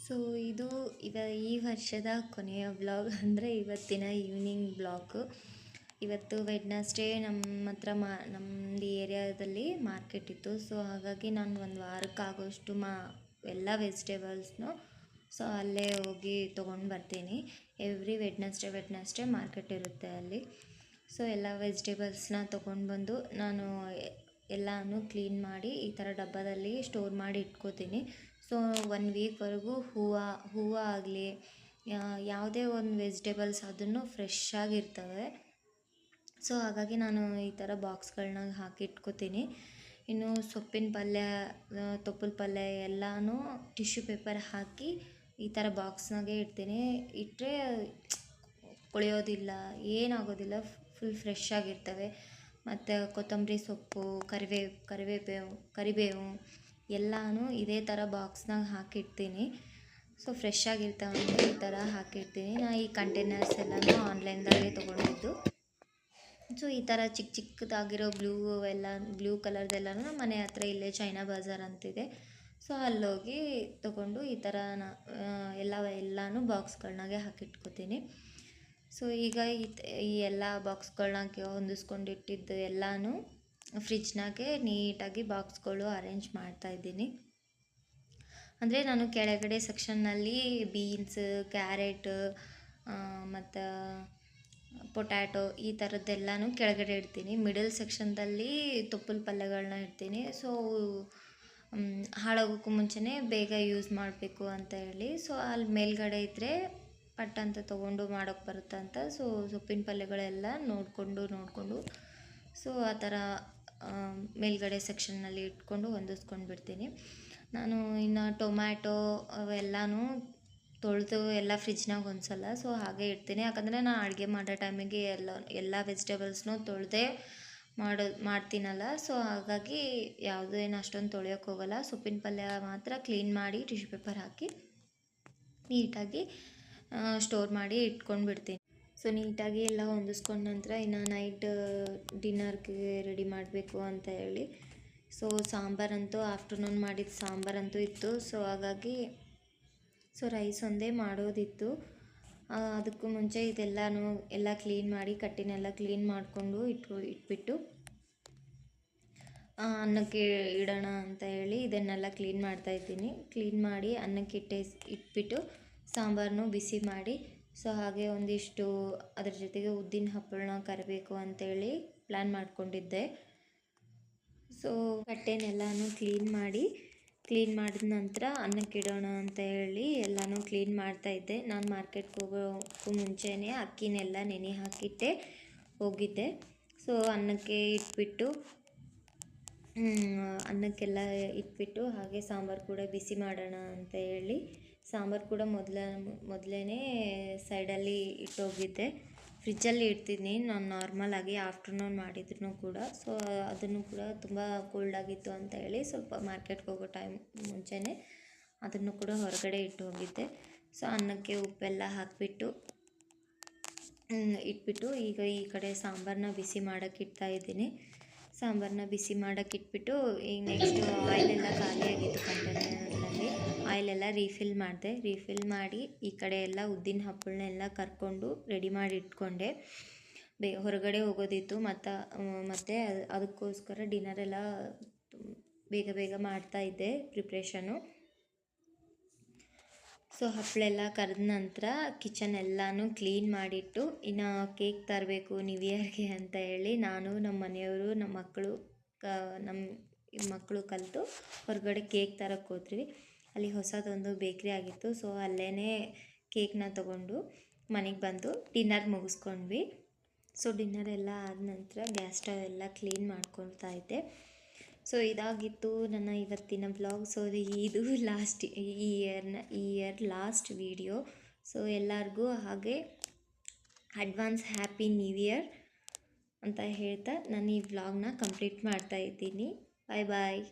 So ಇದು ಈ ವರ್ಷದ ಕೊನೆಯ ವ್ಲಾಗ್ ಅಂದರೆ ಇವತ್ತಿನ ಈವ್ನಿಂಗ್ ಬ್ಲಾಗ್. ಇವತ್ತು ವೆಡ್ನಸ್ಡೇ ನಮ್ಮ ಹತ್ರ ನಮ್ಮದು ಏರಿಯಾದಲ್ಲಿ ಮಾರ್ಕೆಟ್ ಇತ್ತು. ಸೊ ಹಾಗಾಗಿ ನಾನು ಒಂದು ವಾರಕ್ಕಾಗೋಷ್ಟು ಎಲ್ಲ ವೆಜಿಟೇಬಲ್ಸ್ನು ಸೊ ಅಲ್ಲೇ ಹೋಗಿ ತೊಗೊಂಡು ಬರ್ತೀನಿ. ಎವ್ರಿ ವೆಡ್ನಸ್ಡೇ ಮಾರ್ಕೆಟ್ ಇರುತ್ತೆ ಅಲ್ಲಿ. ಸೊ ಎಲ್ಲ ವೆಜಿಟೇಬಲ್ಸ್ನ ತೊಗೊಂಡು ಬಂದು ನಾನು ಎಲ್ಲನೂ ಕ್ಲೀನ್ ಮಾಡಿ ಈ ಥರ ಡಬ್ಬದಲ್ಲಿ ಸ್ಟೋರ್ ಮಾಡಿ ಇಟ್ಕೋತೀನಿ. ಸೊ 1 ವೀಕ್ವರೆಗೂ ಹೂವು ಆಗಲಿ ಯಾವುದೇ ಒಂದು ವೆಜಿಟೇಬಲ್ಸ್ ಅದನ್ನು ಫ್ರೆಶ್ ಆಗಿರ್ತವೆ. ಸೊ ಹಾಗಾಗಿ ನಾನು ಈ ಥರ ಬಾಕ್ಸ್ಗಳನ್ನ ಹಾಕಿ ಇಟ್ಕೋತೀನಿ. ಇನ್ನು ಸೊಪ್ಪಿನ ಪಲ್ಯ, ತೊಪ್ಪಲ ಪಲ್ಯ ಎಲ್ಲನೂ ಟಿಶ್ಯೂ ಪೇಪರ್ ಹಾಕಿ ಈ ಥರ ಬಾಕ್ಸ್ನಾಗೆ ಇಡ್ತೀನಿ. ಇಟ್ಟರೆ ಕೊಳೆಯೋದಿಲ್ಲ, ಏನಾಗೋದಿಲ್ಲ, ಫುಲ್ ಫ್ರೆಶ್ ಆಗಿರ್ತವೆ. ಮತ್ತು ಕೊತ್ತಂಬರಿ ಸೊಪ್ಪು, ಕರಿಬೇವು ಎಲ್ಲನೂ ಇದೇ ಥರ ಬಾಕ್ಸ್ನಾಗ ಹಾಕಿಡ್ತೀನಿ. ಸೊ ಫ್ರೆಶ್ ಆಗಿರ್ತಾವೆ ಅಂತ ಈ ಥರ ಹಾಕಿಡ್ತೀನಿ. ನಾನು ಈ ಕಂಟೈನರ್ಸ್ ಎಲ್ಲನೂ ಆನ್ಲೈನ್ದಾಗೆ ತೊಗೊಂಡಿದ್ದು. ಸೊ ಈ ಥರ ಚಿಕ್ಕದಾಗಿರೋ ಬ್ಲೂ ಕಲರ್ದೆಲ್ಲನೂ ನಮ್ಮ ಮನೆ ಹತ್ರ ಇಲ್ಲೇ ಚೈನಾ ಬಜಾರ್ ಅಂತಿದೆ. ಸೊ ಅಲ್ಲೋಗಿ ತೊಗೊಂಡು ಈ ಥರ ಎಲ್ಲನೂ ಬಾಕ್ಸ್ಗಳನ್ನಾಗೆ ಹಾಕಿಟ್ಕೋತೀನಿ. ಸೊ ಈಗ ಈ ಎಲ್ಲ ಬಾಕ್ಸ್ಗಳನ್ನಾಗೆ ಹೊಂದಿಸ್ಕೊಂಡಿಟ್ಟಿದ್ದು ಎಲ್ಲನೂ ಫ್ರಿಜ್ನಾಗೆ ನೀಟಾಗಿ ಬಾಕ್ಸ್ಗಳು ಅರೇಂಜ್ ಮಾಡ್ತಾಯಿದ್ದೀನಿ. ಅಂದರೆ ನಾನು ಕೆಳಗಡೆ ಸೆಕ್ಷನ್ನಲ್ಲಿ ಬೀನ್ಸ್, ಕ್ಯಾರೆಟ್ ಮತ್ತು ಪೊಟ್ಯಾಟೊ ಈ ಥರದ್ದೆಲ್ಲನೂ ಕೆಳಗಡೆ ಇಡ್ತೀನಿ. ಮಿಡಲ್ ಸೆಕ್ಷನ್ದಲ್ಲಿ ತೊಪ್ಪಲ ಪಲ್ಯಗಳನ್ನ ಇಡ್ತೀನಿ. ಸೊ ಹಾಳಾಗೋಕ್ಕೂ ಮುಂಚೆನೇ ಬೇಗ ಯೂಸ್ ಮಾಡಬೇಕು ಅಂತ ಹೇಳಿ. ಸೊ ಅಲ್ಲಿ ಮೇಲ್ಗಡೆ ಇದ್ದರೆ ಪಟ್ ಅಂತ ತೊಗೊಂಡು ಮಾಡೋಕ್ಕೆ ಬರುತ್ತೆ ಅಂತ. ಸೊ ಸೊಪ್ಪಿನ ಪಲ್ಯಗಳೆಲ್ಲ ನೋಡಿಕೊಂಡು ಸೊ ಆ ಥರ ಮೇಲ್ಗಡೆ ಸೆಕ್ಷನ್ನಲ್ಲಿ ಇಟ್ಕೊಂಡು ಹೊಂದಿಸ್ಕೊಂಡು ಬಿಡ್ತೀನಿ. ನಾನು ಇನ್ನು ಟೊಮ್ಯಾಟೊ ಅವೆಲ್ಲನೂ ತೊಳೆದು ಎಲ್ಲ ಫ್ರಿಜ್ನಾಗ ಹೊಂದ್ಸಲ್ಲ. ಸೊ ಹಾಗೆ ಇಡ್ತೀನಿ. ಯಾಕಂದರೆ ನಾನು ಅಡುಗೆ ಮಾಡೋ ಟೈಮಿಗೆ ಎಲ್ಲ ವೆಜಿಟೇಬಲ್ಸ್ನೂ ತೊಳೆದೇ ಮಾಡ್ತೀನಲ್ಲ. ಸೊ ಹಾಗಾಗಿ ಯಾವುದೂ ಏನು ಅಷ್ಟೊಂದು ತೊಳೆಯೋಕ್ಕೆ ಹೋಗಲ್ಲ. ಸೊಪ್ಪಿನ ಪಲ್ಯ ಮಾತ್ರ ಕ್ಲೀನ್ ಮಾಡಿ ಟಿಶ್ಯೂ ಪೇಪರ್ ಹಾಕಿ ನೀಟಾಗಿ ಸ್ಟೋರ್ ಮಾಡಿ ಇಟ್ಕೊಂಡು ಬಿಡ್ತೀನಿ. ಸೊ ನೀಟಾಗಿ ಎಲ್ಲ ಹೊಂದಿಸ್ಕೊಂಡ ನಂತರ ಇನ್ನು ನೈಟ್ ಡಿನ್ನರ್ಗೆ ರೆಡಿ ಮಾಡಬೇಕು ಅಂತ ಹೇಳಿ. ಸೊ ಸಾಂಬಾರಂತೂ ಆಫ್ಟರ್ನೂನ್ ಮಾಡಿದ ಸಾಂಬಾರಂತೂ ಇತ್ತು. ಸೊ ಹಾಗಾಗಿ ರೈಸ್ ಒಂದೇ ಮಾಡೋದಿತ್ತು. ಅದಕ್ಕೂ ಮುಂಚೆ ಎಲ್ಲ ಕ್ಲೀನ್ ಮಾಡಿ ಕಟ್ಟಿನೆಲ್ಲ ಕ್ಲೀನ್ ಮಾಡಿಕೊಂಡು ಇಟ್ಬಿಟ್ಟು ಅನ್ನಕ್ಕೆ ಇಡೋಣ ಅಂತ ಹೇಳಿ ಇದನ್ನೆಲ್ಲ ಕ್ಲೀನ್ ಮಾಡ್ತಾಯಿದ್ದೀನಿ. ಕ್ಲೀನ್ ಮಾಡಿ ಅನ್ನಕ್ಕೆ ಇಟ್ಬಿಟ್ಟು ಸಾಂಬಾರನ್ನು ಬಿಸಿ ಮಾಡಿ, ಸೊ ಹಾಗೆ ಒಂದಿಷ್ಟು ಅದ್ರ ಜೊತೆಗೆ ಉದ್ದಿನ ಹಪ್ಪಳನ ಕರಿಬೇಕು ಅಂತೇಳಿ ಪ್ಲ್ಯಾನ್ ಮಾಡ್ಕೊಂಡಿದ್ದೆ. ಸೊ ಕಟ್ಟೆನೆಲ್ಲನೂ ಕ್ಲೀನ್ ಮಾಡಿದ ನಂತರ ಅನ್ನಕ್ಕೆ ಇಡೋಣ ಅಂತ ಹೇಳಿ ಎಲ್ಲನೂ ಕ್ಲೀನ್ ಮಾಡ್ತಾಯಿದ್ದೆ. ನಾನು ಮಾರ್ಕೆಟ್ಗೆ ಹೋಗೋಕ್ಕೂ ಮುಂಚೆನೇ ಅಕ್ಕಿನೆಲ್ಲ ನೆನೆ ಹಾಕಿಟ್ಟೆ ಹೋಗಿದ್ದೆ. ಸೊ ಅನ್ನಕ್ಕೆಲ್ಲ ಇಟ್ಬಿಟ್ಟು ಹಾಗೆ ಸಾಂಬಾರು ಕೂಡ ಬಿಸಿ ಮಾಡೋಣ ಅಂತ ಹೇಳಿ ಸಾಂಬಾರು ಕೂಡ ಮೊದಲೇ ಸೈಡಲ್ಲಿ ಇಟ್ಟೋಗಿದ್ದೆ. ಫ್ರಿಜ್ಜಲ್ಲಿ ಇಡ್ತೀನಿ ನಾನು ನಾರ್ಮಲಾಗಿ ಆಫ್ಟರ್ನೂನ್ ಮಾಡಿದ್ರು ಕೂಡ. ಸೊ ಅದನ್ನು ಕೂಡ ತುಂಬ ಕೋಲ್ಡ್ ಆಗಿತ್ತು ಅಂತ ಹೇಳಿ ಸ್ವಲ್ಪ ಮಾರ್ಕೆಟ್ಗೆ ಹೋಗೋ ಟೈಮ್ ಮುಂಚೆನೇ ಅದನ್ನು ಕೂಡ ಹೊರಗಡೆ ಇಟ್ಟು ಹೋಗಿದ್ದೆ. ಸೊ ಅನ್ನಕ್ಕೆ ಉಪ್ಪೆಲ್ಲ ಹಾಕಿಬಿಟ್ಟು ಇಟ್ಬಿಟ್ಟು ಈಗ ಈ ಕಡೆ ಸಾಂಬಾರನ್ನ ಬಿಸಿ ಮಾಡೋಕ್ಕೆ ಇಟ್ಟಾಯಿದ್ದೀನಿ. ಸಾಂಬಾರನ್ನ ಬಿಸಿ ಮಾಡೋಕ್ಕೆ ಇಟ್ಬಿಟ್ಟು ಈಗ ನೆಕ್ಸ್ಟು ಆಯಿಲೆಲ್ಲ ಖಾಲಿಯಾಗಿತ್ತು ಕಂಟೈನರ್ನಲ್ಲಿ. ಆಯಿಲೆಲ್ಲ ರೀಫಿಲ್ ಮಾಡಿ ಈ ಕಡೆ ಎಲ್ಲ ಉದ್ದಿನ ಹಪ್ಪಳನ್ನೆಲ್ಲ ಕರ್ಕೊಂಡು ರೆಡಿ ಮಾಡಿ ಇಟ್ಕೊಂಡೆ. ಹೊರಗಡೆ ಹೋಗೋದಿತ್ತು ಮತ್ತು ಅದಕ್ಕೋಸ್ಕರ ಡಿನ್ನರೆಲ್ಲ ಬೇಗ ಮಾಡ್ತಾಯಿದ್ದೆ ಪ್ರಿಪ್ರೇಷನು. ಸೊ ಹಪ್ಪಳೆಲ್ಲ ಕರೆದ ನಂತರ ಕಿಚನ್ ಎಲ್ಲನೂ ಕ್ಲೀನ್ ಮಾಡಿಟ್ಟು ಇನ್ನು ಕೇಕ್ ತರಬೇಕು ನ್ಯೂ ಇಯರ್ಗೆ ಅಂತ ಹೇಳಿ ನಾನು, ನಮ್ಮ ಮನೆಯವರು, ನಮ್ಮ ಮಕ್ಕಳು ಕಲಿತು ಹೊರಗಡೆ ಕೇಕ್ ತರಕ್ಕೆ ಹೋದ್ವಿ. ಅಲ್ಲಿ ಹೊಸದೊಂದು ಬೇಕ್ರಿ ಆಗಿತ್ತು. ಸೊ ಅಲ್ಲೇ ಕೇಕ್ನ ತೊಗೊಂಡು ಮನೆಗೆ ಬಂದು ಡಿನ್ನರ್ ಮುಗಿಸ್ಕೊಂಡ್ವಿ. ಸೊ ಡಿನ್ನರ್ ಎಲ್ಲ ಆದ ನಂತರ ಗ್ಯಾಸ್ ಸ್ಟವ್ ಎಲ್ಲ ಕ್ಲೀನ್ ಮಾಡ್ಕೊಳ್ತಾ ಇದ್ದೆ. ಸೊ ಇದಾಗಿತ್ತು ನನ್ನ ಇವತ್ತಿನ ಬ್ಲಾಗ್. ಸೊ ಇದು ಈ ಇಯರ್ ಲಾಸ್ಟ್ ವಿಡಿಯೋ. ಸೊ ಎಲ್ಲರಿಗೂ ಹಾಗೆ ಅಡ್ವಾನ್ಸ್ ಹ್ಯಾಪಿ ನ್ಯೂ ಇಯರ್ ಅಂತ ಹೇಳ್ತಾ ನಾನು ಈ ವ್ಲಾಗ್ನ ಕಂಪ್ಲೀಟ್ ಮಾಡ್ತಾಯಿದ್ದೀನಿ. ಬಾಯ್.